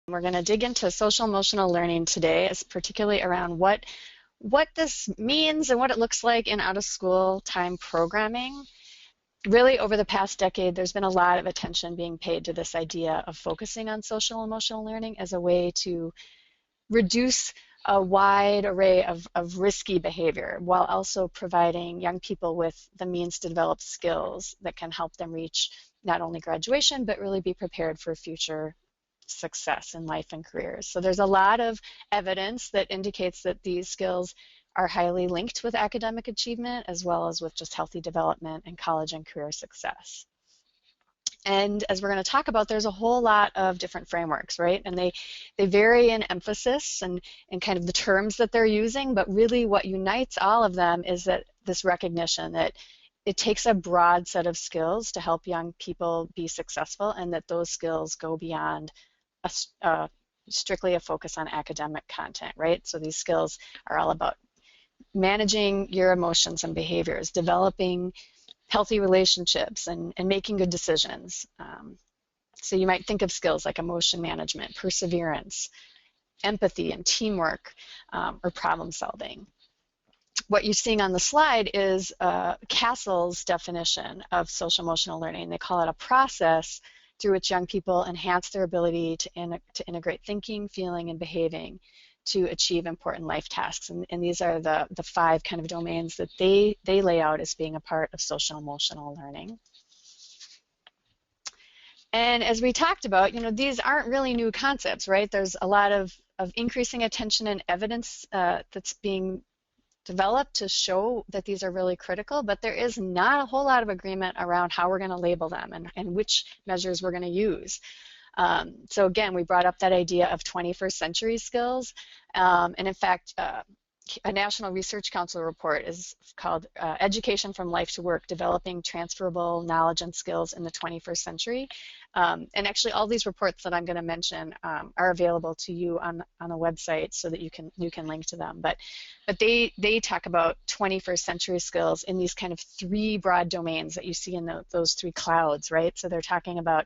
We're going to dig into social emotional learning today, particularly around what this means and what it looks like in out-of-school time programming. Really, over the past decade, there's been a lot of attention being paid to this idea of focusing on social emotional learning as a way to reduce a wide array of risky behavior while also providing young people with the means to develop skills that can help them reach not only graduation, but really be prepared for future success in life and careers. So there's a lot of evidence that indicates that these skills are highly linked with academic achievement as well as with just healthy development and college and career success. And as we're going to talk about, there's a whole lot of different frameworks, right? And they vary in emphasis and kind of the terms that they're using, but really what unites all of them is that this recognition that it takes a broad set of skills to help young people be successful, and that those skills go beyond strictly a focus on academic content, right? So these skills are all about managing your emotions and behaviors, developing healthy relationships, and making good decisions. So you might think of skills like emotion management, perseverance, empathy, and teamwork, or problem solving. What you're seeing on the slide is Castle's definition of social emotional learning. They call it a process through which young people enhance their ability to integrate thinking, feeling, and behaving to achieve important life tasks. And these are the 5 kind of domains that they lay out as being a part of social emotional learning. And as we talked about, these aren't really new concepts, right? There's a lot of increasing attention and evidence that's being developed to show that these are really critical, but there is not a whole lot of agreement around how we're going to label them and which measures we're going to use. So again, we brought up that idea of 21st century skills, and in fact, a National Research Council report is called Education from Life to Work, Developing Transferable Knowledge and Skills in the 21st Century. And actually all these reports that I'm going to mention are available to you on a website so that you can link to them. But they talk about 21st century skills in these kind of 3 broad domains that you see in those 3 clouds, right? So they're talking about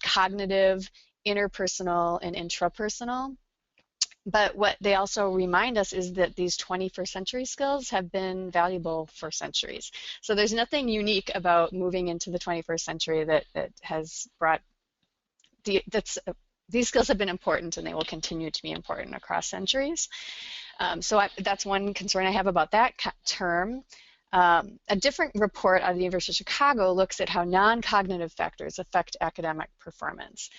cognitive, interpersonal, and intrapersonal. But what they also remind us is that these 21st century skills have been valuable for centuries. So there's nothing unique about moving into the 21st century that has brought these skills have been important, and they will continue to be important across centuries. So that's one concern I have about that term. A different report out of the University of Chicago looks at how non-cognitive factors affect academic performance.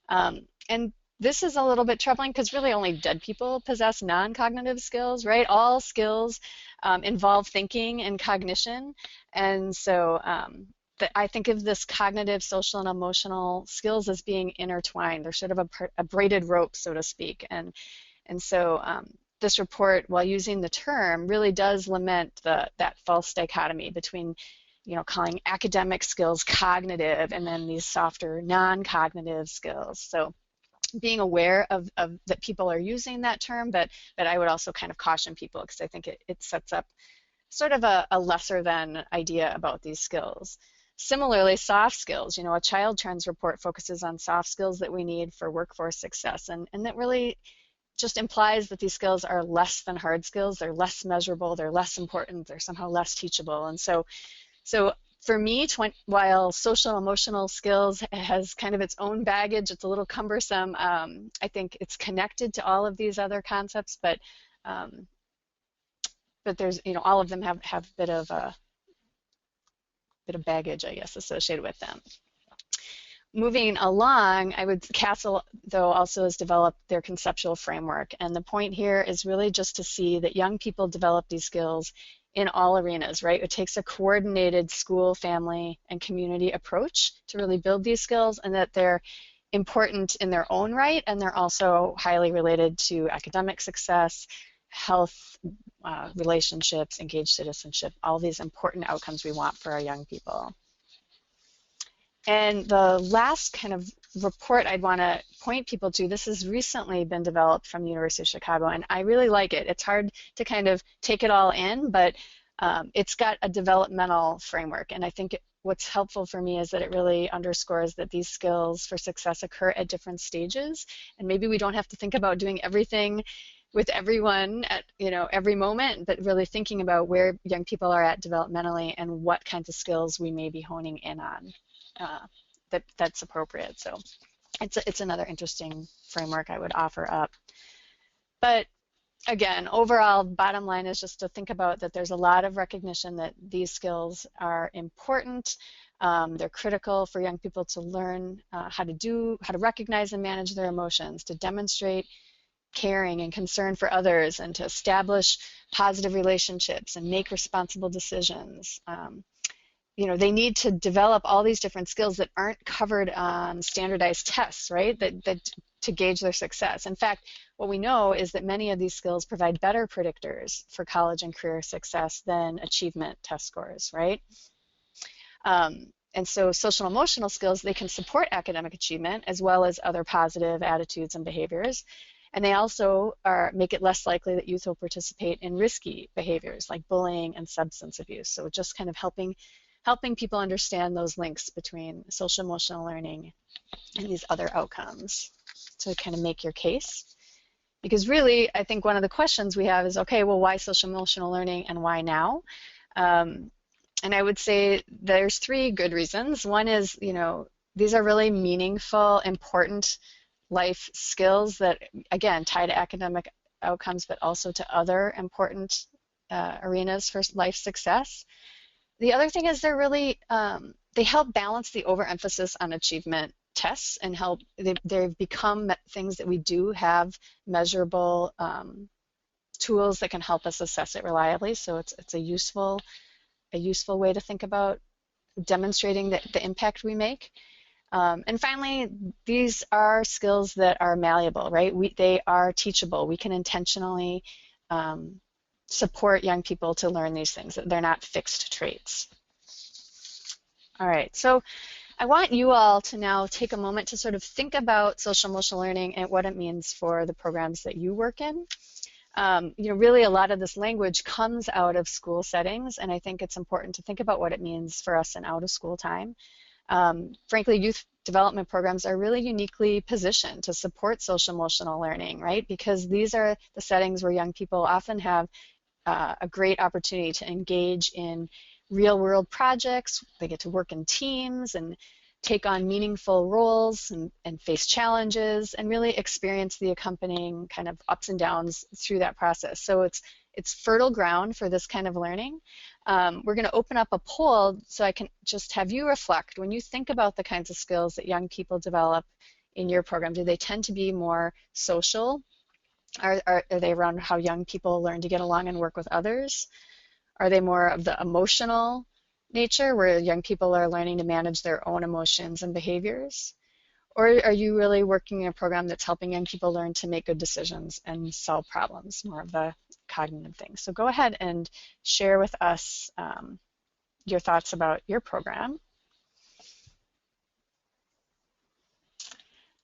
And this is a little bit troubling because really only dead people possess non-cognitive skills, right? All skills involve thinking and cognition. And so I think of this cognitive, social, and emotional skills as being intertwined. They're sort of a braided rope, so to speak. And so this report, while using the term, really does lament that false dichotomy between calling academic skills cognitive and then these softer non-cognitive skills. So being aware of that people are using that term, but I would also kind of caution people because I think it sets up sort of a lesser than idea about these skills. Similarly, soft skills, a child trends report focuses on soft skills that we need for workforce success, and that really just implies that these skills are less than hard skills. They're less measurable, they're less important, they're somehow less teachable. And so for me, while social emotional skills has kind of its own baggage, it's a little cumbersome. I think it's connected to all of these other concepts, but there's all of them have a bit of baggage, I guess, associated with them. Moving along, Castle, though, also has developed their conceptual framework, and the point here is really just to see that young people develop these skills in all arenas, right? It takes a coordinated school, family, and community approach to really build these skills, and that they're important in their own right, and they're also highly related to academic success, health, relationships, engaged citizenship, all these important outcomes we want for our young people. And the last kind of report I'd want to point people to, this has recently been developed from the University of Chicago, and I really like it. It's hard to kind of take it all in, but It's got a developmental framework, and I think what's helpful for me is that it really underscores that these skills for success occur at different stages, and maybe we don't have to think about doing everything with everyone at every moment, but really thinking about where young people are at developmentally and what kinds of skills we may be honing in on that's appropriate. So it's another interesting framework I would offer up. But again, overall, bottom line is just to think about that there's a lot of recognition that these skills are important. They're critical for young people to learn how to recognize and manage their emotions, to demonstrate caring and concern for others, and to establish positive relationships and make responsible decisions. They need to develop all these different skills that aren't covered on standardized tests, right? That to gauge their success. In fact, what we know is that many of these skills provide better predictors for college and career success than achievement test scores, right? And so social emotional skills, they can support academic achievement as well as other positive attitudes and behaviors. And they also make it less likely that youth will participate in risky behaviors like bullying and substance abuse. So just kind of helping people understand those links between social emotional learning and these other outcomes to kind of make your case. Because really, I think one of the questions we have is, okay, well, why social emotional learning and why now? And I would say there's three good reasons. One is, these are really meaningful, important life skills that, again, tie to academic outcomes, but also to other important arenas for life success. The other thing is they're really, they help balance the overemphasis on achievement tests and they've become things that we do have measurable tools that can help us assess it reliably. So it's a useful way to think about demonstrating the impact we make. And finally, these are skills that are malleable, right? They are teachable. We can intentionally support young people to learn these things. They're not fixed traits. All right, so I want you all to now take a moment to sort of think about social emotional learning and what it means for the programs that you work in. Really a lot of this language comes out of school settings, and I think it's important to think about what it means for us in out of school time. Frankly, youth development programs are really uniquely positioned to support social emotional learning, right? Because these are the settings where young people often have a great opportunity to engage in real world projects. They get to work in teams and take on meaningful roles and face challenges and really experience the accompanying kind of ups and downs through that process. So it's fertile ground for this kind of learning. We're going to open up a poll so I can just have you reflect. When you think about the kinds of skills that young people develop in your program, do they tend to be more social? Are they around how young people learn to get along and work with others? Are they more of the emotional nature, where young people are learning to manage their own emotions and behaviors? Or are you really working in a program that's helping young people learn to make good decisions and solve problems, more of the cognitive things? So go ahead and share with us your thoughts about your program.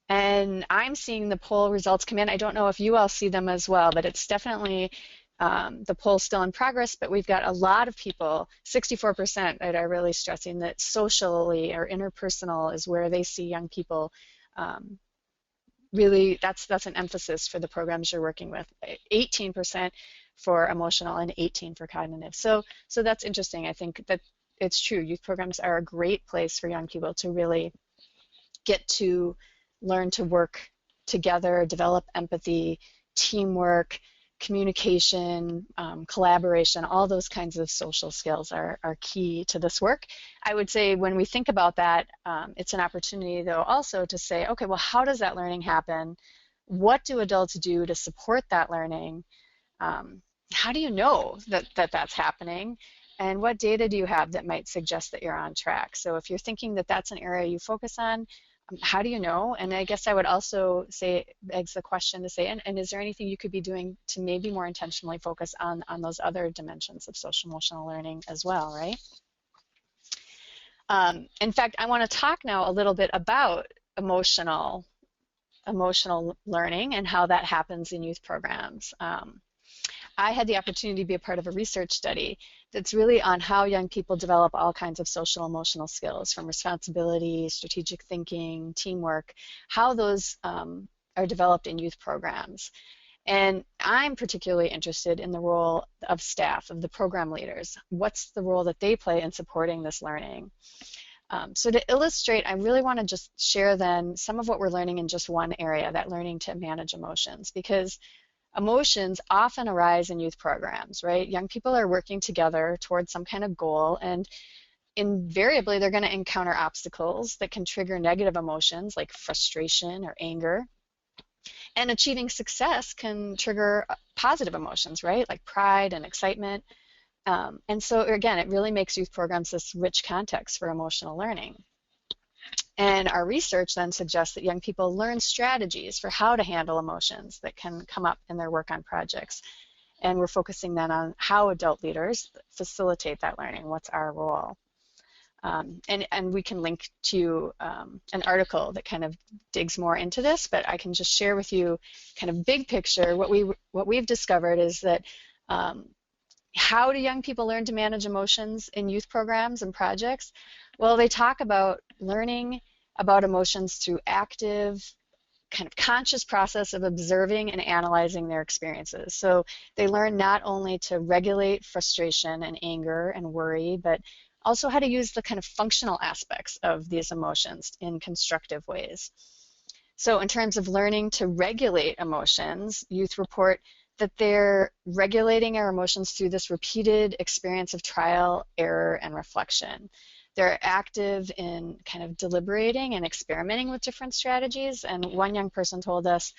And I'm seeing the poll results come in. I don't know if you all see them as well, but it's definitely the poll's still in progress, but we've got a lot of people, 64%, that are really stressing that socially or interpersonal is where they see young people. Really, that's an emphasis for the programs you're working with. 18% for emotional and 18% for cognitive. So that's interesting. I think that it's true. Youth programs are a great place for young people to really get to learn to work together, develop empathy, teamwork, communication, collaboration. All those kinds of social skills are key to this work. I would say when we think about that, it's an opportunity, though, also to say, okay, well, how does that learning happen? What do adults do to support that learning? How do you know that that's happening? And what data do you have that might suggest that you're on track? So if you're thinking that that's an area you focus on, how do you know? And I guess I would also say, begs the question to say, and is there anything you could be doing to maybe more intentionally focus on those other dimensions of social emotional learning as well, right? In fact, I want to talk now a little bit about emotional learning and how that happens in youth programs. I had the opportunity to be a part of a research study that's really on how young people develop all kinds of social emotional skills, from responsibility, strategic thinking, teamwork, how those are developed in youth programs. And I'm particularly interested in the role of staff, of the program leaders. What's the role that they play in supporting this learning? So to illustrate, I really want to just share then some of what we're learning in just one area, that learning to manage emotions, because emotions often arise in youth programs, right? Young people are working together towards some kind of goal, and invariably they're going to encounter obstacles that can trigger negative emotions like frustration or anger. And achieving success can trigger positive emotions, right? Like pride and excitement. And so again, it really makes youth programs this rich context for emotional learning. And our research then suggests that young people learn strategies for how to handle emotions that can come up in their work on projects. And we're focusing then on how adult leaders facilitate that learning. What's our role? And we can link to an article that kind of digs more into this, but I can just share with you kind of big picture. What we've discovered is that how do young people learn to manage emotions in youth programs and projects? Well, they talk about learning about emotions through active, kind of conscious process of observing and analyzing their experiences. So they learn not only to regulate frustration and anger and worry, but also how to use the kind of functional aspects of these emotions in constructive ways. So in terms of learning to regulate emotions, youth report that they're regulating our emotions through this repeated experience of trial, error, and reflection. They're active in kind of deliberating and experimenting with different strategies. And one young person told us,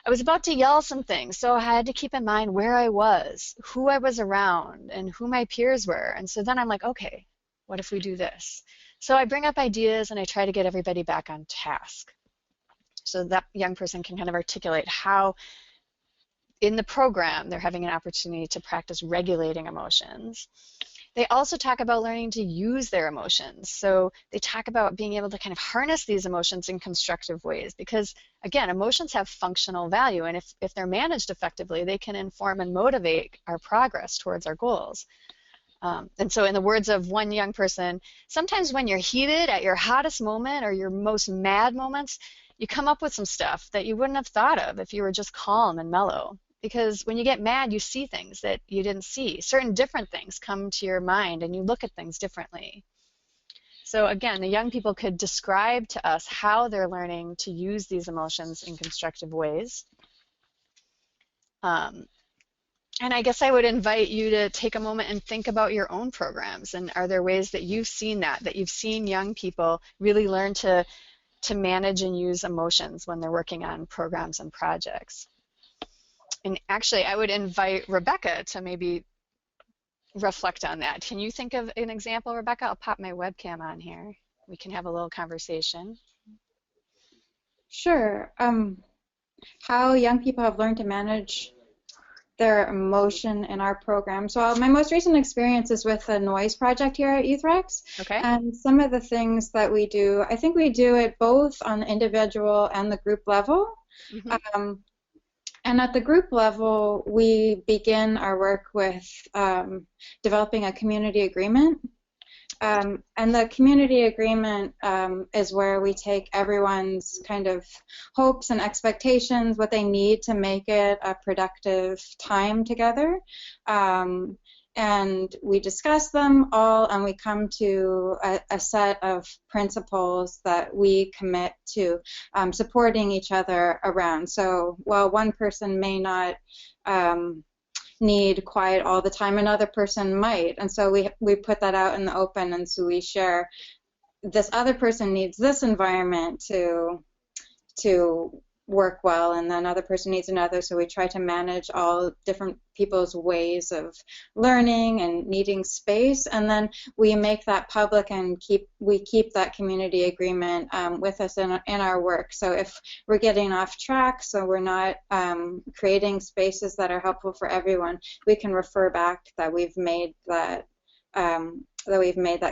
I was about to yell some things, so I had to keep in mind where I was, who I was around, and who my peers were. And so then I'm like, okay, what if we do this? So I bring up ideas and I try to get everybody back on task. So that young person can kind of articulate how in the program they're having an opportunity to practice regulating emotions. They also talk about learning to use their emotions. So they talk about being able to kind of harness these emotions in constructive ways because, again, emotions have functional value, and if they're managed effectively, they can inform and motivate our progress towards our goals. And so in the words of one young person, sometimes when you're heated at your hottest moment or your most mad moments, you come up with some stuff that you wouldn't have thought of if you were just calm and mellow. Because when you get mad, you see things that you didn't see. Certain different things come to your mind and you look at things differently. So again, the young people could describe to us how they're learning to use these emotions in constructive ways. And I guess I would invite you to take a moment and think about your own programs. And are there ways that you've seen that you've seen young people really learn to manage and use emotions when they're working on programs and projects? And actually, I would invite Rebecca to maybe reflect on that. Can you think of an example, Rebecca? I'll pop my webcam on here. We can have a little conversation. Sure. How young people have learned to manage their emotion in our program. So my most recent experience is with a noise project here at YouthREX. Okay. And some of the things that we do, I think we do it both on the individual and the group level. Mm-hmm. And at the group level, we begin our work with developing a community agreement. And the community agreement is where we take everyone's kind of hopes and expectations, what they need to make it a productive time together. And we discuss them all, and we come to a set of principles that we commit to supporting each other around. So while one person may not need quiet all the time, another person might. And so we put that out in the open, and so we share this other person needs this environment to work well, and then another person needs another, so we try to manage all different people's ways of learning and needing space, and then we make that public and we keep that community agreement with us in our work. So if we're getting off track, so we're not creating spaces that are helpful for everyone, we can refer back that we've made that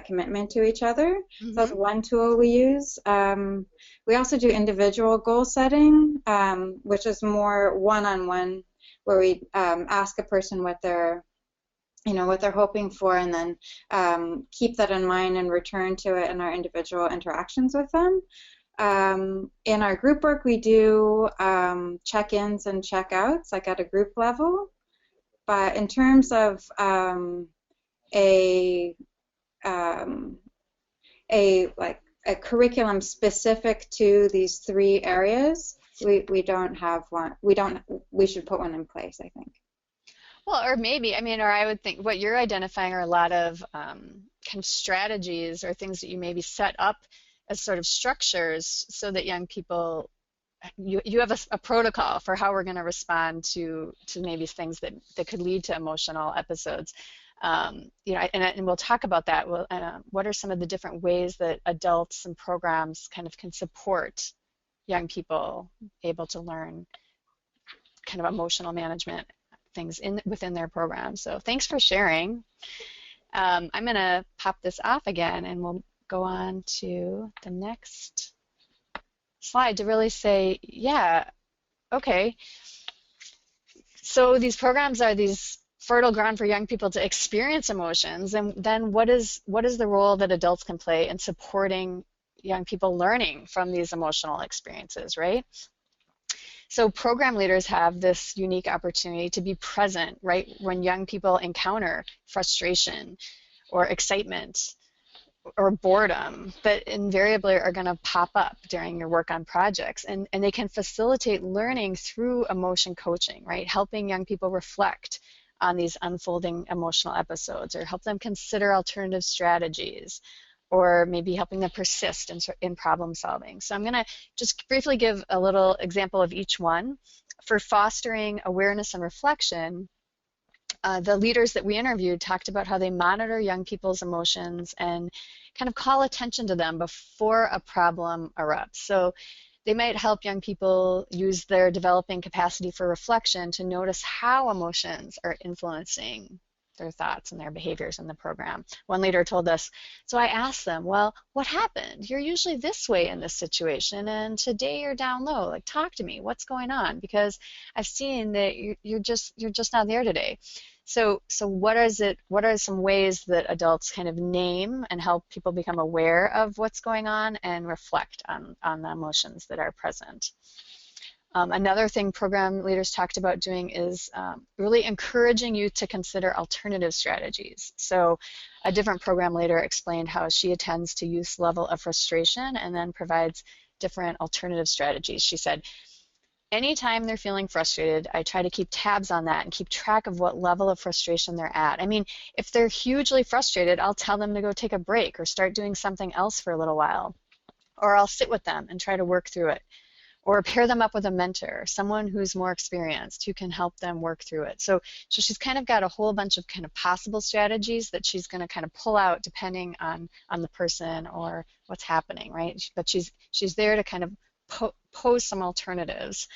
commitment to each other. Mm-hmm. So that's one tool we use. We also do individual goal setting, which is more one-on-one where we ask a person what they're what they're hoping for, and then keep that in mind and return to it in our individual interactions with them. In our group work, we do check-ins and check-outs, like at a group level. But in terms of a a curriculum specific to these three areas, we don't have one. We should put one in place, I think. Well, or maybe, I mean, or I would think what you're identifying are a lot of kind of strategies or things that you maybe set up as sort of structures so that young people, you have a protocol for how we're going to respond to maybe things that could lead to emotional episodes. And we'll talk about that. What are some of the different ways that adults and programs kind of can support young people able to learn kind of emotional management things within their program. So thanks for sharing. I'm going to pop this off again, and we'll go on to the next slide to really say, yeah, okay. So these programs are these fertile ground for young people to experience emotions, and then what is the role that adults can play in supporting young people learning from these emotional experiences, right? So program leaders have this unique opportunity to be present right when young people encounter frustration or excitement or boredom that invariably are going to pop up during your work on projects. And they can facilitate learning through emotion coaching, right? Helping young people reflect on these unfolding emotional episodes, or help them consider alternative strategies, or maybe helping them persist in problem solving. So I'm going to just briefly give a little example of each one. For fostering awareness and reflection, the leaders that we interviewed talked about how they monitor young people's emotions and kind of call attention to them before a problem erupts. So they might help young people use their developing capacity for reflection to notice how emotions are influencing their thoughts and their behaviors in the program. One leader told us, so I asked them, well, what happened? You're usually this way in this situation, and today you're down low. Like, talk to me. What's going on? Because I've seen that you're just not there today. So what is it? What are some ways that adults kind of name and help people become aware of what's going on and reflect on the emotions that are present? Another thing program leaders talked about doing is really encouraging youth to consider alternative strategies. So a different program leader explained how she attends to youth's level of frustration and then provides different alternative strategies. She said, anytime they're feeling frustrated, I try to keep tabs on that and keep track of what level of frustration they're at. I mean, if they're hugely frustrated, I'll tell them to go take a break or start doing something else for a little while. Or I'll sit with them and try to work through it. Or pair them up with a mentor, someone who's more experienced who can help them work through it. So she's kind of got a whole bunch of kind of possible strategies that she's going to kind of pull out depending on the person or what's happening, right? But she's there to kind of pose some alternatives.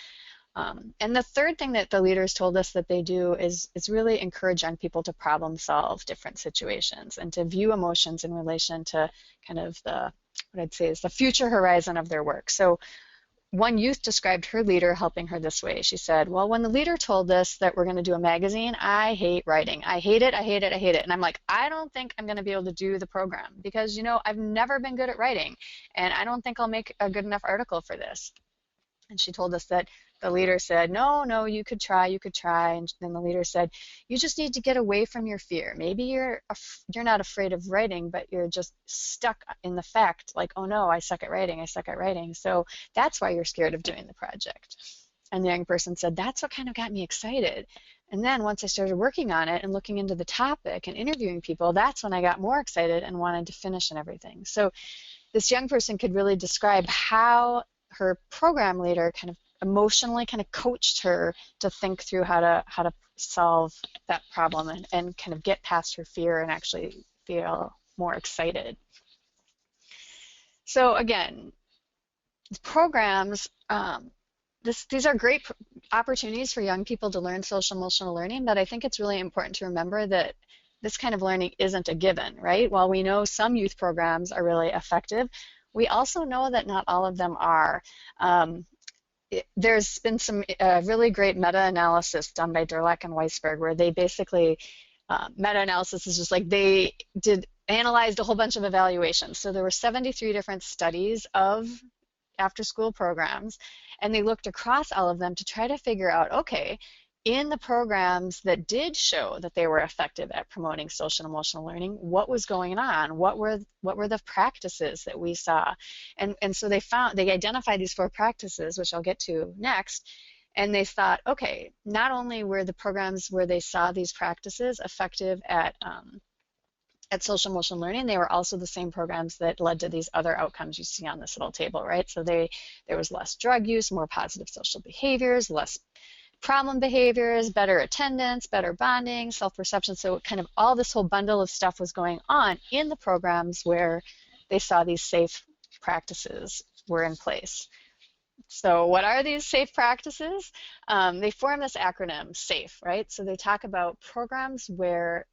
And the third thing that the leaders told us that they do is really encourage young people to problem solve different situations and to view emotions in relation to kind of what I'd say is the future horizon of their work. So one youth described her leader helping her this way. She said, well, when the leader told us that we're going to do a magazine, I hate writing. I hate it, I hate it, I hate it. And I'm like, I don't think I'm going to be able to do the program because, I've never been good at writing, and I don't think I'll make a good enough article for this. And she told us that the leader said, no, you could try. And then the leader said, you just need to get away from your fear. Maybe you're not afraid of writing, but you're just stuck in the fact like, oh no, I suck at writing. So that's why you're scared of doing the project. And the young person said, that's what kind of got me excited. And then once I started working on it and looking into the topic and interviewing people, that's when I got more excited and wanted to finish and everything. So this young person could really describe how her program leader kind of emotionally kind of coached her to think through how to solve that problem and kind of get past her fear and actually feel more excited. So again, programs, these are great opportunities for young people to learn social emotional learning, but I think it's really important to remember that this kind of learning isn't a given, right? While we know some youth programs are really effective, we also know that not all of them are. there's been some really great meta-analysis done by Durlak and Weisberg where they basically, meta-analysis is just like they analyzed a whole bunch of evaluations. So there were 73 different studies of after-school programs, and they looked across all of them to try to figure out, okay, in the programs that did show that they were effective at promoting social and emotional learning, what was going on? What were the practices that we saw? And so they identified these 4 practices, which I'll get to next, and they thought, okay, not only were the programs where they saw these practices effective at social emotional learning, they were also the same programs that led to these other outcomes you see on this little table, right? So there was less drug use, more positive social behaviors, less problem behaviors, better attendance, better bonding, self-perception. So kind of all this whole bundle of stuff was going on in the programs where they saw these safe practices were in place. So what are these safe practices? They form this acronym, SAFE, right? So they talk about programs where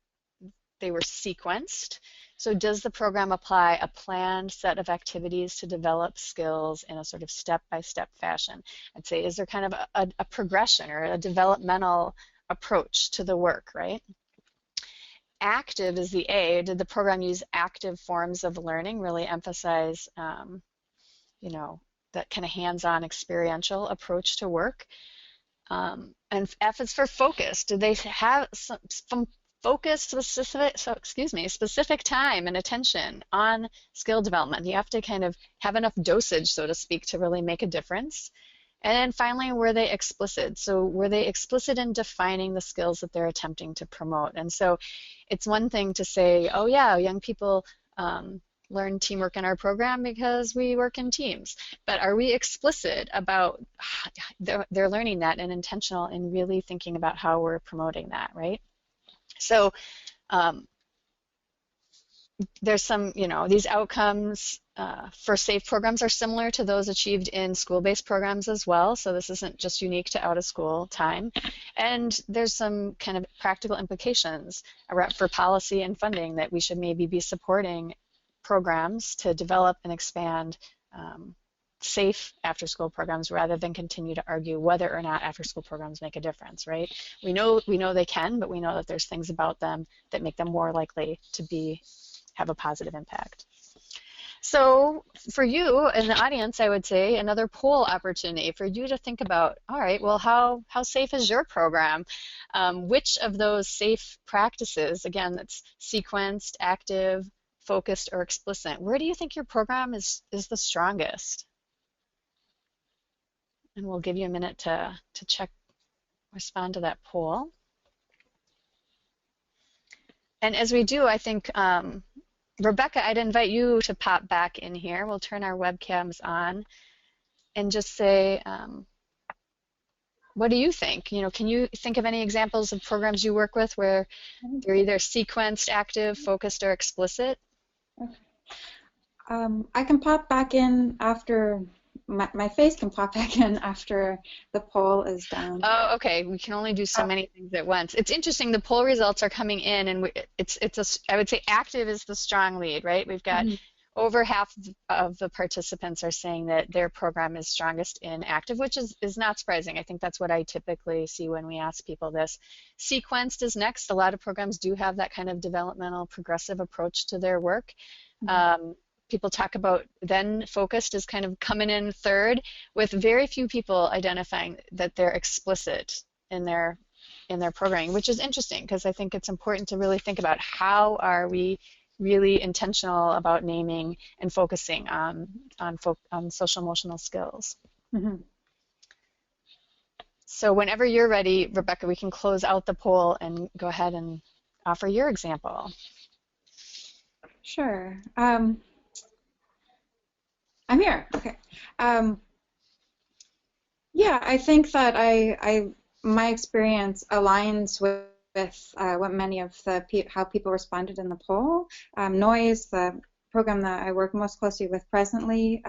they were sequenced. So does the program apply a planned set of activities to develop skills in a sort of step-by-step fashion? I'd say, is there kind of a progression or a developmental approach to the work, right? Active is the A. Did the program use active forms of learning, really emphasize, you know, that kind of hands-on experiential approach to work? And F is for focus. Did they have some focused specific time and attention on skill development? You have to kind of have enough dosage, so to speak, to really make a difference. And then finally, were they explicit? So were they explicit in defining the skills that they're attempting to promote? And so it's one thing to say, oh yeah, young people learn teamwork in our program because we work in teams. But are we explicit about they're learning that and intentional in really thinking about how we're promoting that, right? So there's some, you know, these outcomes for SAFE programs are similar to those achieved in school-based programs as well. So this isn't just unique to out-of-school time. And there's some kind of practical implications for policy and funding that we should maybe be supporting programs to develop and expand safe after-school programs rather than continue to argue whether or not after-school programs make a difference, right? We know they can, but we know that there's things about them that make them more likely to have a positive impact. So for you in the audience, I would say another poll opportunity for you to think about, all right, well, how safe is your program? Which of those safe practices, again, that's sequenced, active, focused, or explicit, where do you think your program is the strongest? And we'll give you a minute to respond to that poll. And as we do, I think, Rebecca, I'd invite you to pop back in here. We'll turn our webcams on and just say, what do you think? You know, can you think of any examples of programs you work with where they're either sequenced, active, focused, or explicit? I can pop back in after my face can pop back in after the poll is done. Oh, okay. We can only do so many things at once. It's interesting. The poll results are coming in, and I would say active is the strong lead, right? We've got over half of the participants are saying that their program is strongest in active, which is not surprising. I think that's what I typically see when we ask people this. Sequenced is next. A lot of programs do have that kind of developmental progressive approach to their work. People talk about then focused is kind of coming in third, with very few people identifying that they're explicit in their programming, which is interesting because I think it's important to really think about how are we really intentional about naming and focusing on social emotional skills. So whenever you're ready, Rebecca, we can close out the poll and go ahead and offer your example. Sure. I'm here. Okay. Yeah, I think that my experience aligns with what many of how people responded in the poll. Noise, the program that I work most closely with presently,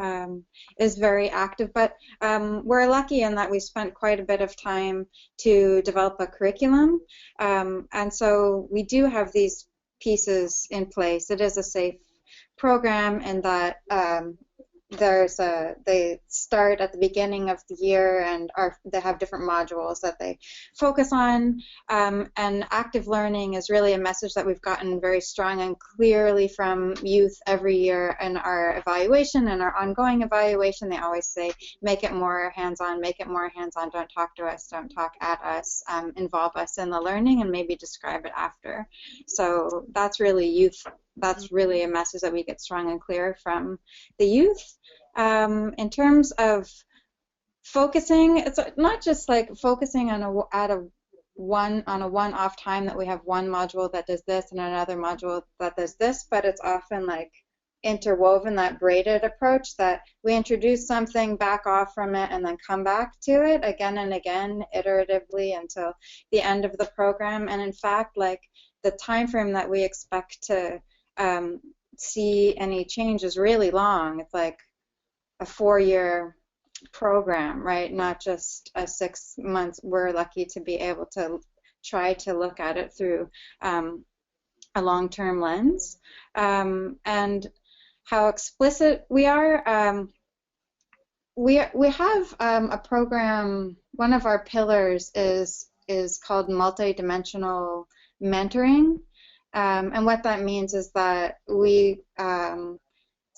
is very active, but we're lucky in that we spent quite a bit of time to develop a curriculum, and so we do have these pieces in place. It is a safe program in that they start at the beginning of the year and they have different modules that they focus on, and active learning is really a message that we've gotten very strong and clearly from youth every year in our evaluation and our ongoing evaluation. They always say, make it more hands-on, make it more hands-on, don't talk to us, don't talk at us, involve us in the learning and maybe describe it after. So that's really youth. That's really a message that we get strong and clear from the youth. In terms of focusing, it's not just like focusing on a one-off time that we have one module that does this and another module that does this, but it's often like interwoven, that braided approach that we introduce something, back off from it, and then come back to it again and again, iteratively until the end of the program. And in fact, like the time frame that we expect to see any change is really long. It's like a 4-year program, right? Not just a 6 months. We're lucky to be able to try to look at it through a long-term lens. And how explicit we are. We have a program. One of our pillars is called multidimensional mentoring. And what that means is that we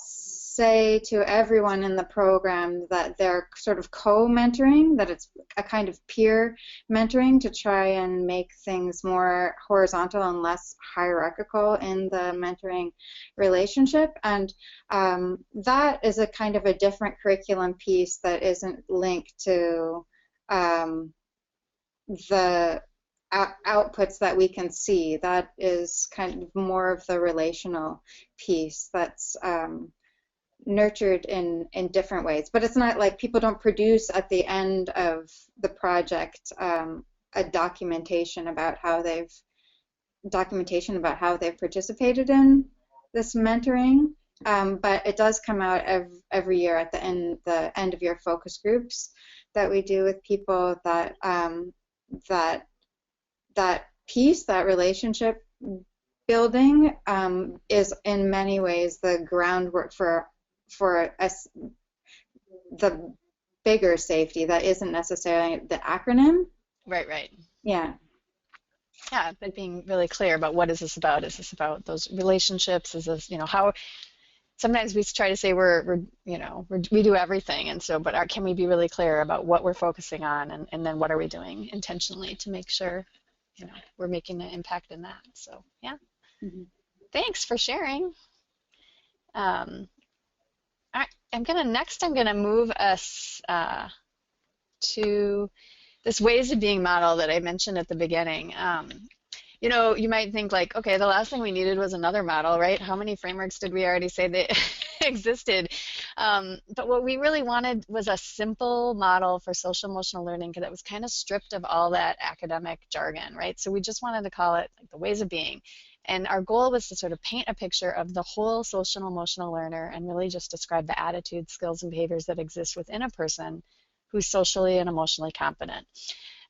say to everyone in the program that they're sort of co-mentoring, that it's a kind of peer mentoring to try and make things more horizontal and less hierarchical in the mentoring relationship. And that is a kind of a different curriculum piece that isn't linked to the outputs that we can see. That is kind of more of the relational piece that's nurtured in different ways. But it's not like people don't produce at the end of the project a documentation about how they've participated in this mentoring. But it does come out every year at the end of year focus groups that we do with people, that that piece, that relationship building, is in many ways the groundwork for the bigger safety that isn't necessarily the acronym. Right. Yeah. Yeah, but being really clear about what is this about? Is this about those relationships? Is this, how sometimes we try to say we do everything, and so, but can we be really clear about what we're focusing on, and then what are we doing intentionally to make sure, we're making an impact in that. So yeah, Thanks for sharing. Um, I'm gonna move us to this ways of being model that I mentioned at the beginning. You might think like, okay, the last thing we needed was another model, right? How many frameworks did we already say that existed? But what we really wanted was a simple model for social emotional learning that was kind of stripped of all that academic jargon, right? So we just wanted to call it like the ways of being. And our goal was to sort of paint a picture of the whole social emotional learner and really just describe the attitudes, skills, and behaviors that exist within a person who's socially and emotionally competent.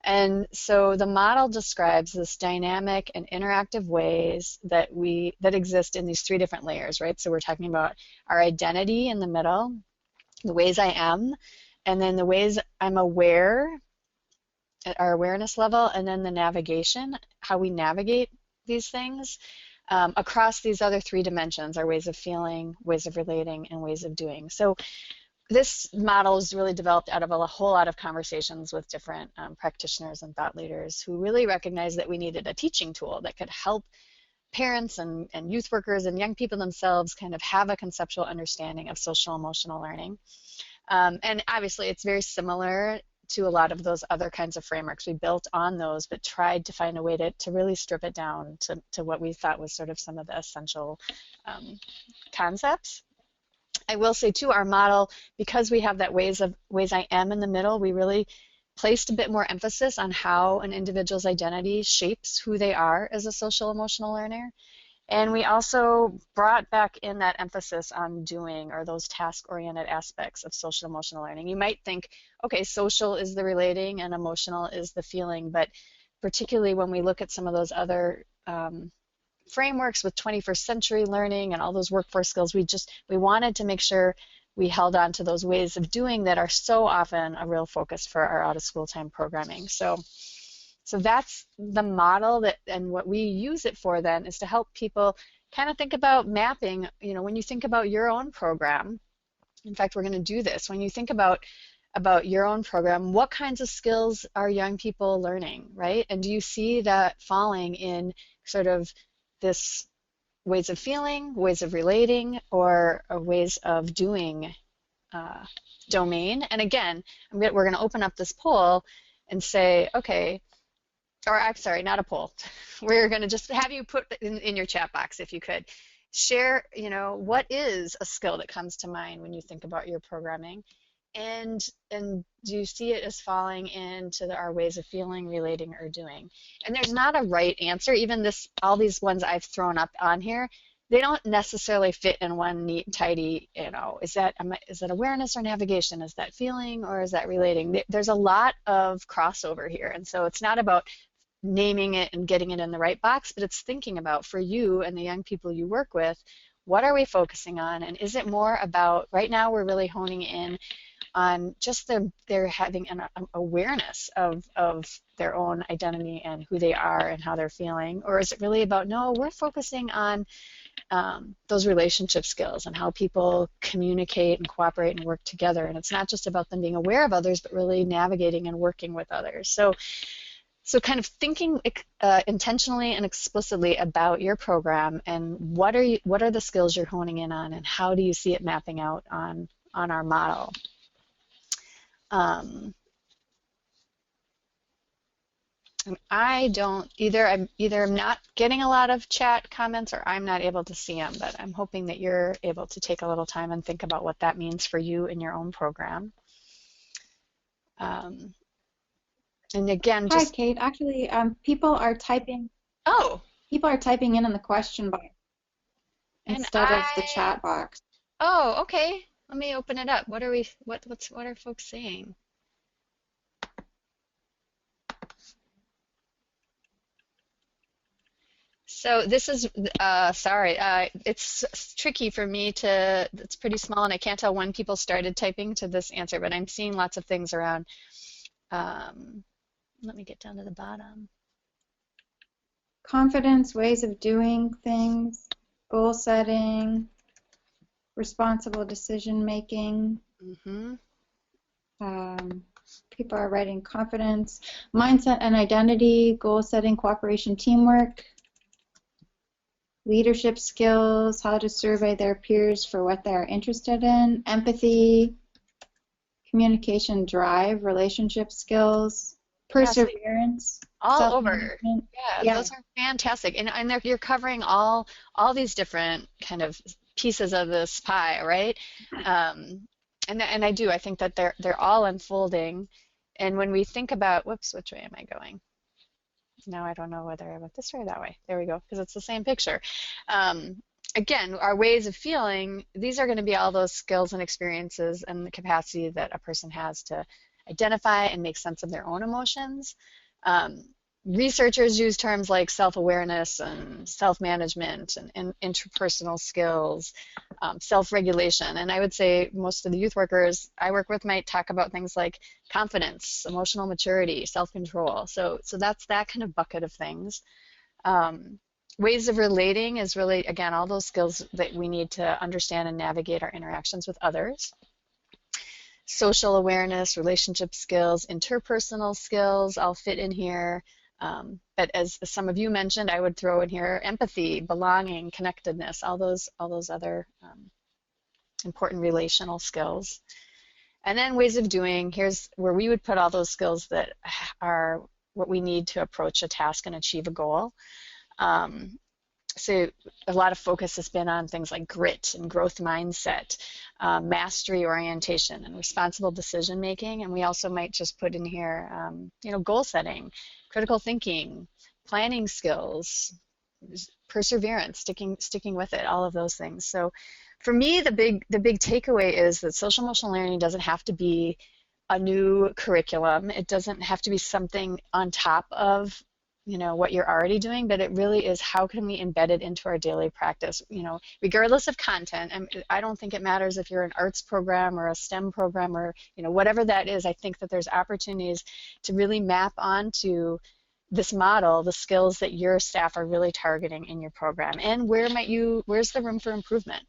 And so the model describes this dynamic and interactive ways that exist in these 3 different layers, right? So we're talking about our identity in the middle, the ways I am, and then the ways I'm aware at our awareness level, and then the navigation, how we navigate these things across these other 3 dimensions, our ways of feeling, ways of relating, and ways of doing. So this model is really developed out of a whole lot of conversations with different practitioners and thought leaders who really recognized that we needed a teaching tool that could help parents and youth workers and young people themselves kind of have a conceptual understanding of social emotional learning. And obviously it's very similar to a lot of those other kinds of frameworks. We built on those, but tried to find a way to really strip it down to what we thought was sort of some of the essential concepts. I will say too, our model, because we have that ways I am in the middle, we really placed a bit more emphasis on how an individual's identity shapes who they are as a social emotional learner. And we also brought back in that emphasis on doing, or those task-oriented aspects of social emotional learning. You might think, okay, social is the relating and emotional is the feeling, but particularly when we look at some of those other frameworks with 21st century learning and all those workforce skills, we wanted to make sure we held on to those ways of doing that are so often a real focus for our out of school time programming. So that's the model that, and what we use it for then is to help people kind of think about mapping, when you think about your own program. In fact, we're going to do this. When you think about your own program, what kinds of skills are young people learning, right? And do you see that falling in sort of this ways of feeling, ways of relating, or ways of doing domain? And again, we're going to open up this poll and say, okay, or I'm sorry, not a poll. We're going to just have you put in your chat box, if you could, share, what is a skill that comes to mind when you think about your programming? And do you see it as falling into our ways of feeling, relating, or doing? And there's not a right answer. Even all these ones I've thrown up on here, they don't necessarily fit in one neat and tidy, is that awareness or navigation? Is that feeling or is that relating? There's a lot of crossover here. And so it's not about naming it and getting it in the right box, but it's thinking about, for you and the young people you work with, what are we focusing on? And is it more about, right now we're really honing in on just they're having an awareness of their own identity and who they are and how they're feeling? Or is it really about, no, we're focusing on those relationship skills and how people communicate and cooperate and work together? And it's not just about them being aware of others, but really navigating and working with others. So kind of thinking intentionally and explicitly about your program and what are the skills you're honing in on, and how do you see it mapping out on our model? And I'm either not getting a lot of chat comments or I'm not able to see them, but I'm hoping that you're able to take a little time and think about what that means for you in your own program. And again, Hi, Kate. Actually, people are typing. Oh. People are typing in the question box instead of the chat box. Oh, okay. Let me open it up. What are folks saying? So this is sorry. It's tricky for me to. It's pretty small, and I can't tell when people started typing to this answer. But I'm seeing lots of things around. Let me get down to the bottom. Confidence, ways of doing things, goal setting, responsible decision making. Mm-hmm. People are writing confidence, mindset and identity, goal setting, cooperation, teamwork, leadership skills, how to survey their peers for what they're interested in, empathy, communication, drive, relationship skills, perseverance, all over. Yeah, those are fantastic. And you're covering all these different kind of pieces of this pie, right? And I think that they're all unfolding. And when we think about, whoops, which way am I going? Now I don't know whether I went this way or that way. There we go, because it's the same picture. Again, our ways of feeling, these are going to be all those skills and experiences and the capacity that a person has to identify and make sense of their own emotions. Researchers use terms like self-awareness and self-management and interpersonal skills, self-regulation. And I would say most of the youth workers I work with might talk about things like confidence, emotional maturity, self-control. So that's that kind of bucket of things. Ways of relating is really, again, all those skills that we need to understand and navigate our interactions with others. Social awareness, relationship skills, interpersonal skills all fit in here. But as some of you mentioned, I would throw in here empathy, belonging, connectedness, all those other important relational skills. And then ways of doing, here's where we would put all those skills that are what we need to approach a task and achieve a goal. So a lot of focus has been on things like grit and growth mindset, mastery orientation, and responsible decision making. And we also might just put in here, goal setting, critical thinking, planning skills, perseverance, sticking with it, all of those things. So for me, the big takeaway is that social emotional learning doesn't have to be a new curriculum. It doesn't have to be something on top of what you're already doing, but it really is how can we embed it into our daily practice, regardless of content. I don't think it matters if you're an arts program or a STEM program or, whatever that is. I think that there's opportunities to really map onto this model, the skills that your staff are really targeting in your program, and where's the room for improvement.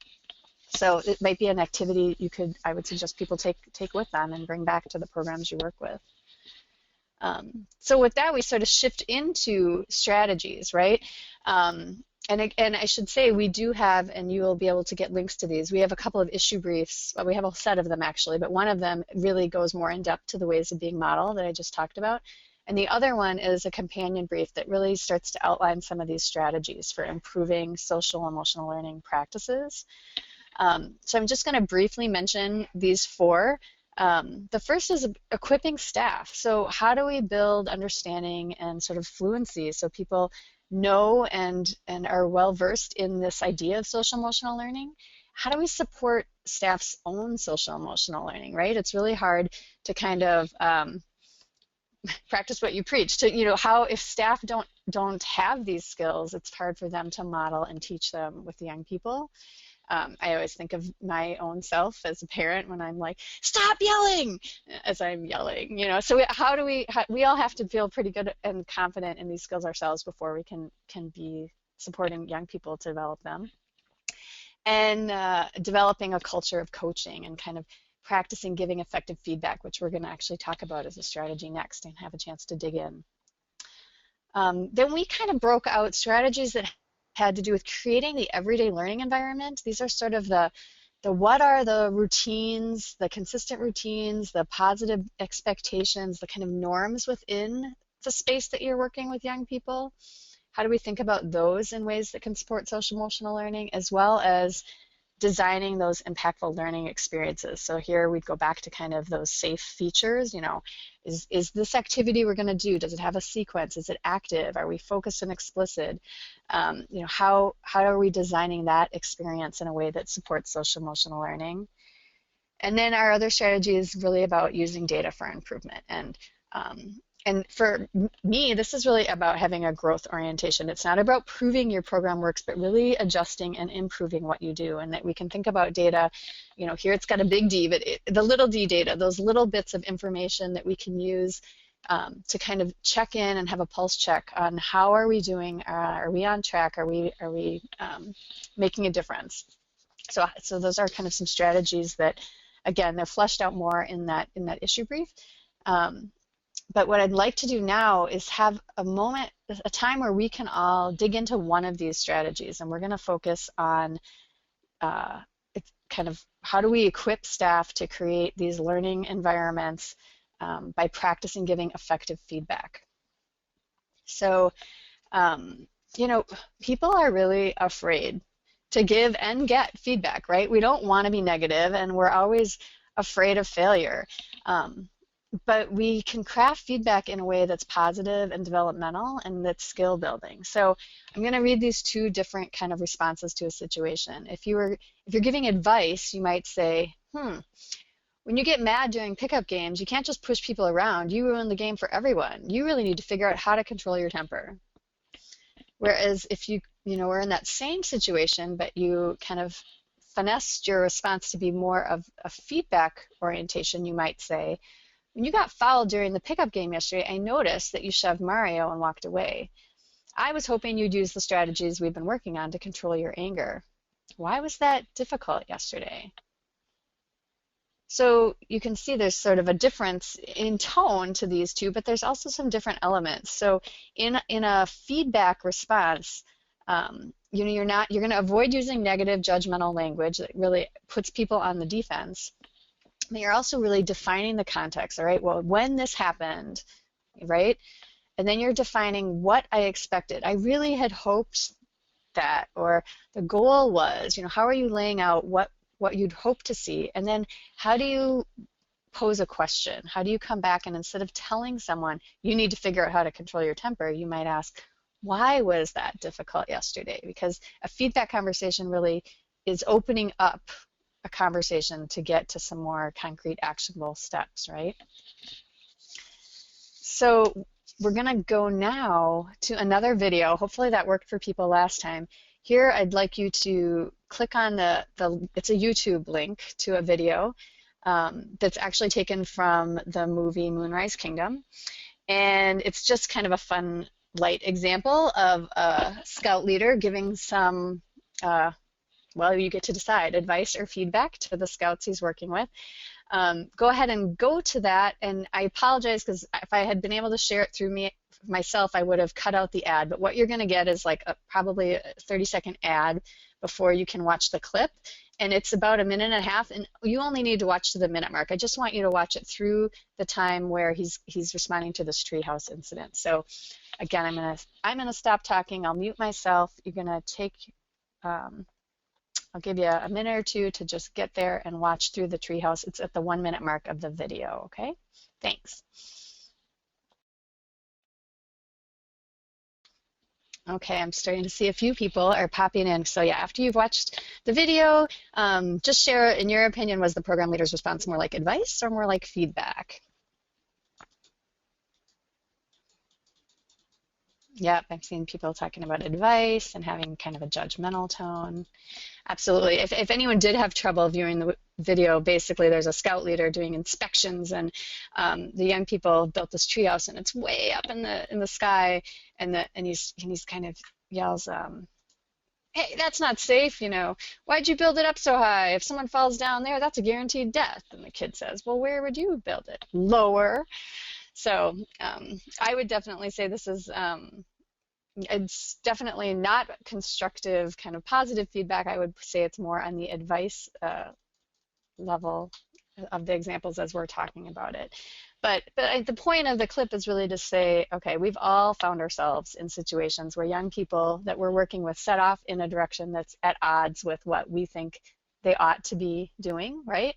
So it might be an activity I would suggest people take with them and bring back to the programs you work with. So with that, we sort of shift into strategies, right? And I should say we do have, and you will be able to get links to these. We have a couple of issue briefs. Well, we have a set of them actually, but one of them really goes more in depth to the ways of being model that I just talked about. And the other one is a companion brief that really starts to outline some of these strategies for improving social emotional learning practices. So I'm just going to briefly mention these four. The first is equipping staff. So how do we build understanding and sort of fluency so people know and are well versed in this idea of social emotional learning? How do we support staff's own social emotional learning, right? It's really hard to kind of practice what you preach. To how if staff don't have these skills, it's hard for them to model and teach them with the young people. I always think of my own self as a parent when I'm like, stop yelling, as I'm yelling, So we all have to feel pretty good and confident in these skills ourselves before we can be supporting young people to develop them. And developing a culture of coaching and kind of practicing giving effective feedback, which we're going to actually talk about as a strategy next and have a chance to dig in. Then we kind of broke out strategies that had to do with creating the everyday learning environment. These are sort of the what are the routines, the consistent routines, the positive expectations, the kind of norms within the space that you're working with young people. How do we think about those in ways that can support social emotional learning, as well as designing those impactful learning experiences? So here we'd go back to kind of those safe features. Is this activity we're going to do, does it have a sequence? Is it active? Are we focused and explicit? How are we designing that experience in a way that supports social emotional learning? And then our other strategy is really about using data for improvement. And for me, this is really about having a growth orientation. It's not about proving your program works, but really adjusting and improving what you do. And that we can think about data, here it's got a big D, but the little d data, those little bits of information that we can use to kind of check in and have a pulse check on how are we doing? Are we on track? Are we making a difference? So those are kind of some strategies that, again, they're fleshed out more in that issue brief. But what I'd like to do now is have a time where we can all dig into one of these strategies, and we're going to focus on kind of how do we equip staff to create these learning environments by practicing giving effective feedback. So, people are really afraid to give and get feedback, right? We don't want to be negative, and we're always afraid of failure. But we can craft feedback in a way that's positive and developmental and that's skill building. So I'm going to read these two different kind of responses to a situation. If you're giving advice, you might say, when you get mad during pickup games, you can't just push people around. You ruin the game for everyone. You really need to figure out how to control your temper. Whereas if you are in that same situation, but you kind of finessed your response to be more of a feedback orientation, you might say, when you got fouled during the pickup game yesterday, I noticed that you shoved Mario and walked away. I was hoping you'd use the strategies we've been working on to control your anger. Why was that difficult yesterday? So you can see there's sort of a difference in tone to these two, but there's also some different elements. So in a feedback response, you're going to avoid using negative judgmental language that really puts people on the defense. But you're also really defining the context, all right? Well, when this happened, right? And then you're defining what I expected. I really had hoped that, or the goal was, how are you laying out what you'd hope to see? And then how do you pose a question? How do you come back and instead of telling someone, you need to figure out how to control your temper, you might ask, why was that difficult yesterday? Because a feedback conversation really is opening up a conversation to get to some more concrete actionable steps, right? So we're going to go now to another video. Hopefully that worked for people last time. Here, I'd like you to click on it's a YouTube link to a video that's actually taken from the movie Moonrise Kingdom. And it's just kind of a fun, light example of a scout leader giving some, well, you get to decide, advice or feedback to the scouts he's working with. Go ahead and go to that. And I apologize because if I had been able to share it through myself, I would have cut out the ad. But what you're going to get is like probably a 30-second ad before you can watch the clip. And it's about a minute and a half, and you only need to watch to the minute mark. I just want you to watch it through the time where he's responding to this treehouse incident. So again, I'm gonna stop talking. I'll mute myself. You're gonna take I'll give you a minute or two to just get there and watch through the treehouse. It's at the 1 minute mark of the video, okay? Thanks. Okay, I'm starting to see a few people are popping in. So yeah, after you've watched the video, just share, in your opinion, was the program leader's response more like advice or more like feedback? Yep, I've seen people talking about advice and having kind of a judgmental tone. Absolutely. If anyone did have trouble viewing the video, basically there's a scout leader doing inspections, and the young people built this treehouse, and it's way up in the sky, and he's kind of yells, "Hey, that's not safe, you know. Why'd you build it up so high? If someone falls down there, that's a guaranteed death." And the kid says, "Well, where would you build it? Lower." So I would definitely say this is it's definitely not constructive, kind of positive feedback. I would say it's more on the advice level of the examples as we're talking about it. But the point of the clip is really to say, okay, we've all found ourselves in situations where young people that we're working with set off in a direction that's at odds with what we think they ought to be doing, right?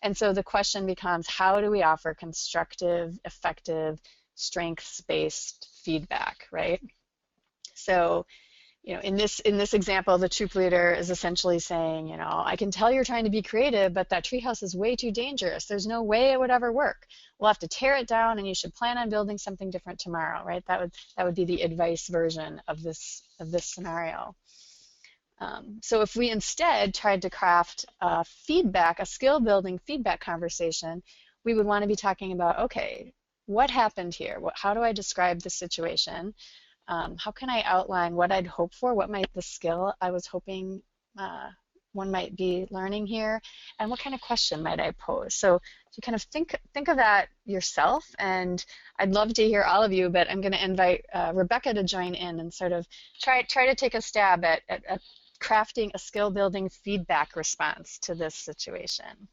And so the question becomes, how do we offer constructive, effective, strengths-based feedback, right? So, you know, in this example, the troop leader is essentially saying, you know, I can tell you're trying to be creative, but that treehouse is way too dangerous. There's no way it would ever work. We'll have to tear it down, and you should plan on building something different tomorrow, right? That would be the advice version of this scenario. So if we instead tried to craft a skill building feedback conversation, we would want to be talking about, okay, what happened here? How do I describe the situation? How can I outline what I'd hope for? What might the skill I was hoping one might be learning here? And what kind of question might I pose? So to kind of think of that yourself, and I'd love to hear all of you, but I'm going to invite Rebecca to join in and sort of try to take a stab at crafting a skill building feedback response to this situation.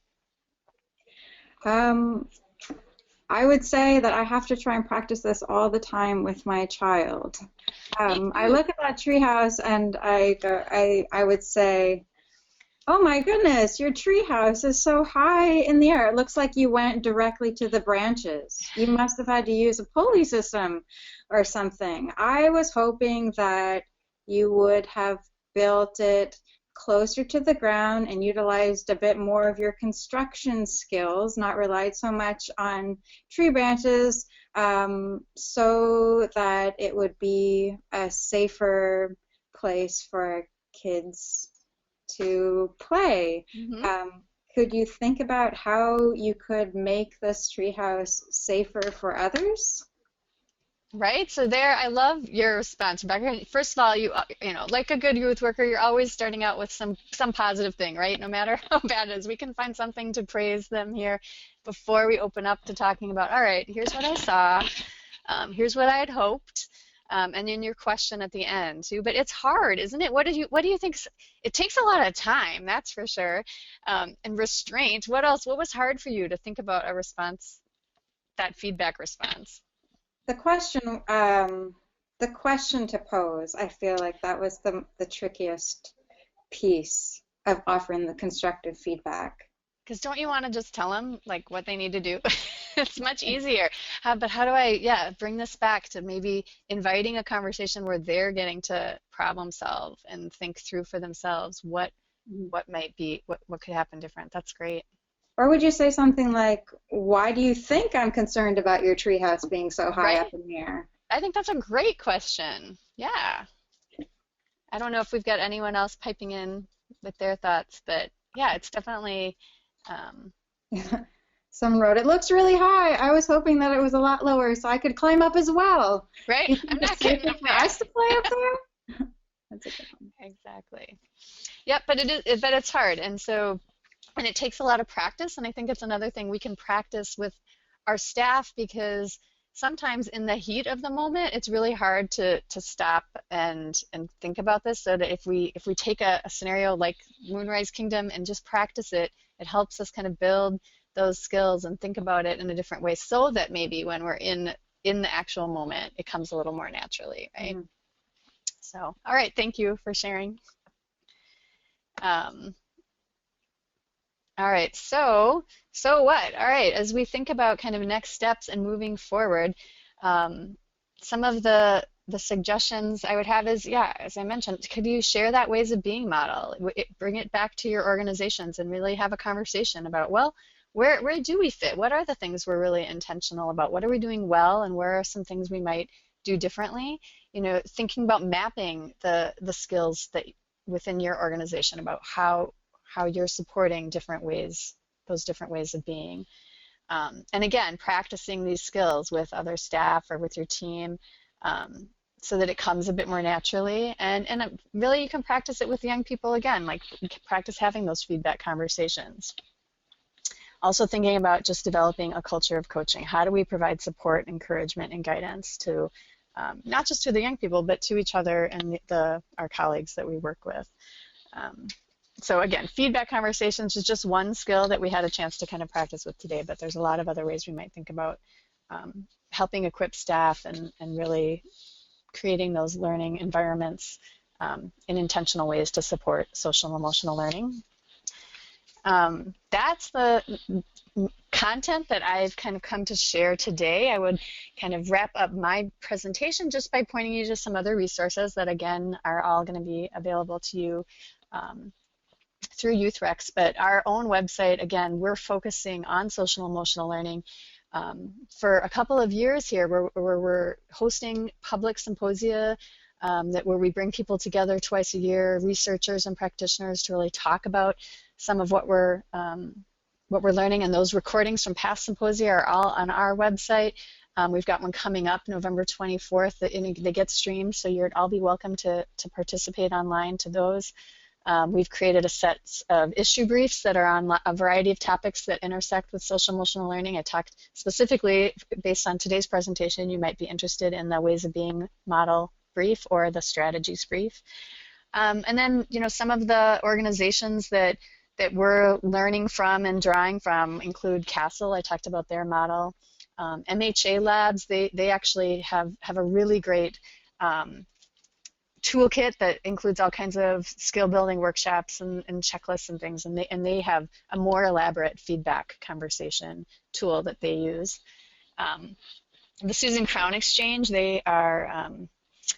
I would say that I have to try and practice this all the time with my child. I look at that treehouse and I would say, "Oh my goodness, your treehouse is so high in the air. It looks like you went directly to the branches. You must have had to use a pulley system or something. I was hoping that you would have built it closer to the ground and utilized a bit more of your construction skills, not relied so much on tree branches, so that it would be a safer place for kids to play." Could you think about how you could make this treehouse safer for others? Right. So there, I love your response, Rebecca. First of all, you know, like a good youth worker, you're always starting out with some positive thing, right? No matter how bad it is, we can find something to praise them here before we open up to talking about, all right, here's what I saw, here's what I had hoped, and then your question at the end too. But it's hard, isn't it? What do you think? It takes a lot of time, that's for sure, and restraint. What else? What was hard for you to think about a response, that feedback response? The question to pose, I feel like that was the trickiest piece of offering the constructive feedback. Because don't you want to just tell them like what they need to do? It's much easier. But how do I, bring this back to maybe inviting a conversation where they're getting to problem solve and think through for themselves what might be, what could happen different. That's great. Or would you say something like, why do you think I'm concerned about your treehouse being so high Right? up in the air? I think that's a great question. Yeah. I don't know if we've got anyone else piping in with their thoughts, but yeah, it's definitely um, Some wrote, it looks really high. I was hoping that it was a lot lower so I could climb up as well. right. Do you think I'm it's not getting safer up for us to play there. up there? That's a good one. Exactly. Yep, but but it's hard. And so, and it takes a lot of practice. And I think it's another thing we can practice with our staff because sometimes in the heat of the moment, it's really hard to stop and think about this. So that if we take a scenario like Moonrise Kingdom and just practice it, it helps us kind of build those skills and think about it in a different way so that maybe when we're in the actual moment, it comes a little more naturally, right? Mhm. So, all right, thank you for sharing. Um, all right, so what? All right, as we think about kind of next steps and moving forward, um, some of the suggestions I would have is, yeah, as I mentioned, could you share that ways of being model? Bring it back to your organizations and really have a conversation about, well, where do we fit? What are the things we're really intentional about? What are we doing well, and where are some things we might do differently? You know, thinking about mapping the skills that within your organization about how you're supporting different ways, those different ways of being. And again, practicing these skills with other staff or with your team um, so that it comes a bit more naturally. And really, you can practice it with young people again, like practice having those feedback conversations. Also thinking about just developing a culture of coaching. How do we provide support, encouragement, and guidance to not just to the young people, but to each other and our colleagues that we work with. Um, so again, feedback conversations is just one skill that we had a chance to kind of practice with today, but there's a lot of other ways we might think about helping equip staff and really creating those learning environments in intentional ways to support social and emotional learning. That's the content that I've kind of come to share today. I would kind of wrap up my presentation just by pointing you to some other resources that, again, are all going to be available to you um, through YouthREX. But our own website, again, we're focusing on social emotional learning for a couple of years here where we're hosting public symposia where we bring people together twice a year, researchers and practitioners, to really talk about some of what we're learning. And those recordings from past symposia are all on our website. We've got one coming up November 24th. They get streamed, so you'd all be welcome to participate online to those. We've created a set of issue briefs that are on a variety of topics that intersect with social emotional learning. I talked specifically, based on today's presentation, you might be interested in the ways of being model brief or the strategies brief. And then, you know, some of the organizations that we're learning from and drawing from include CASTLE. I talked about their model. MHA Labs, they actually have a really great toolkit that includes all kinds of skill building workshops and checklists and things, and they have a more elaborate feedback conversation tool that they use. The Susan Crown Exchange, they are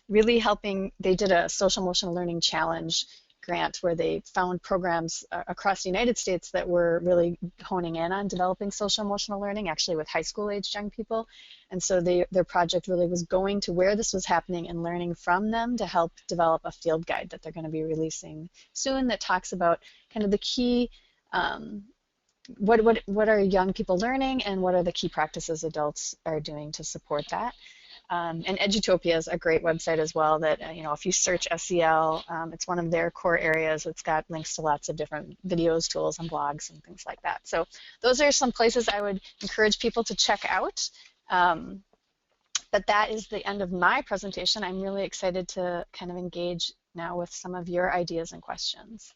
really helping. They did a social emotional learning challenge grant where they found programs across the United States that were really honing in on developing social emotional learning, actually with high school aged young people. And so their project really was going to where this was happening and learning from them to help develop a field guide that they're going to be releasing soon that talks about kind of the key what are young people learning and what are the key practices adults are doing to support that. And Edutopia is a great website as well that, you know, if you search SEL, it's one of their core areas. It's got links to lots of different videos, tools, and blogs and things like that. So those are some places I would encourage people to check out. But that is the end of my presentation. I'm really excited to kind of engage now with some of your ideas and questions.